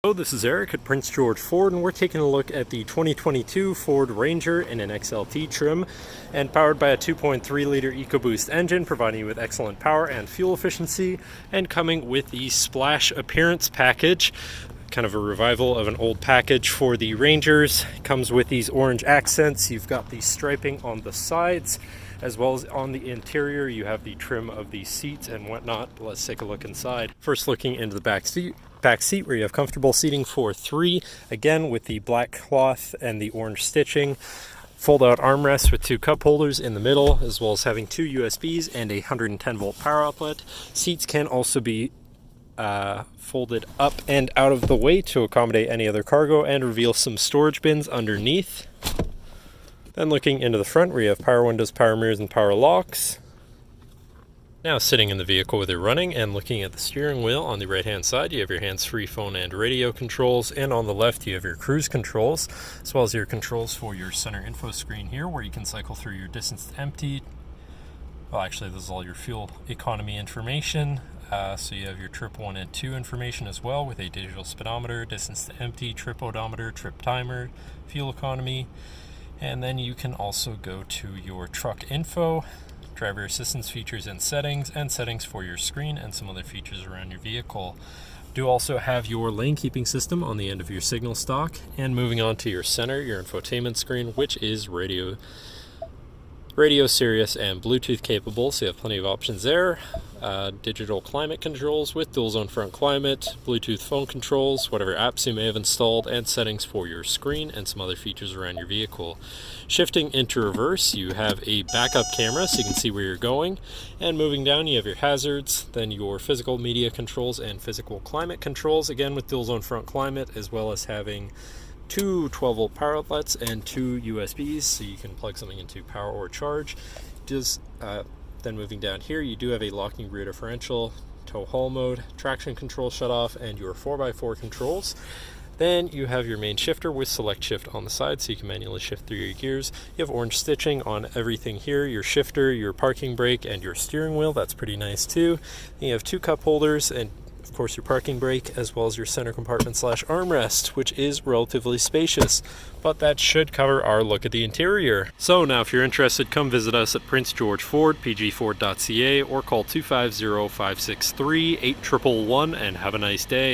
Hello, this is Eric at Prince George Ford, and we're taking a look at the 2022 Ford Ranger in an XLT trim and powered by a 2.3 liter EcoBoost engine, providing you with excellent power and fuel efficiency, and coming with the Splash appearance package, kind of a revival of an old package for the Rangers. It comes with these orange accents. You've got the striping on the sides, as well as on the interior. You have the trim of the seats and whatnot. Let's take a look inside. First, looking into the back seat where you have comfortable seating for three, again with the black cloth and the orange stitching. Fold out armrests with two cup holders in the middle, as well as having two USBs and a 110 volt power outlet. Seats can also be folded up and out of the way to accommodate any other cargo and reveal some storage bins underneath. Then looking into the front where you have power windows, power mirrors, and power locks. Now sitting in the vehicle with it running and looking at the steering wheel, on the right hand side you have your hands-free phone and radio controls, and on the left you have your cruise controls, as well as your controls for your center info screen here, where you can cycle through your distance to empty. Well, actually this is all your fuel economy information. So you have your trip 1 and 2 information as well, with a digital speedometer, distance to empty, trip odometer, trip timer, fuel economy. And then you can also go to your truck info, driver assistance features and settings for your screen, and some other features around your vehicle. Do also have your lane keeping system on the end of your signal stock. And moving on to your center, your infotainment screen, which is radio, Sirius, and Bluetooth capable, so you have plenty of options there. Digital climate controls with dual zone front climate, Bluetooth phone controls, whatever apps you may have installed, and settings for your screen and some other features around your vehicle. Shifting into reverse, you have a backup camera so you can see where you're going, and moving down you have your hazards, then your physical media controls and physical climate controls, again with dual zone front climate, as well as having two 12 volt power outlets and two USBs, so you can plug something into power or charge. Then moving down here, you do have a locking rear differential, tow haul mode, traction control shutoff, and your 4x4 controls. Then you have your main shifter with select shift on the side, so you can manually shift through your gears. You have orange stitching on everything here, your shifter, your parking brake, and your steering wheel. That's pretty nice too. Then you have two cup holders and of course your parking brake, as well as your center compartment / armrest, which is relatively spacious. But that should cover our look at the interior. So now if you're interested, come visit us at Prince George Ford, pgford.ca, or call 250-563-8111 and have a nice day.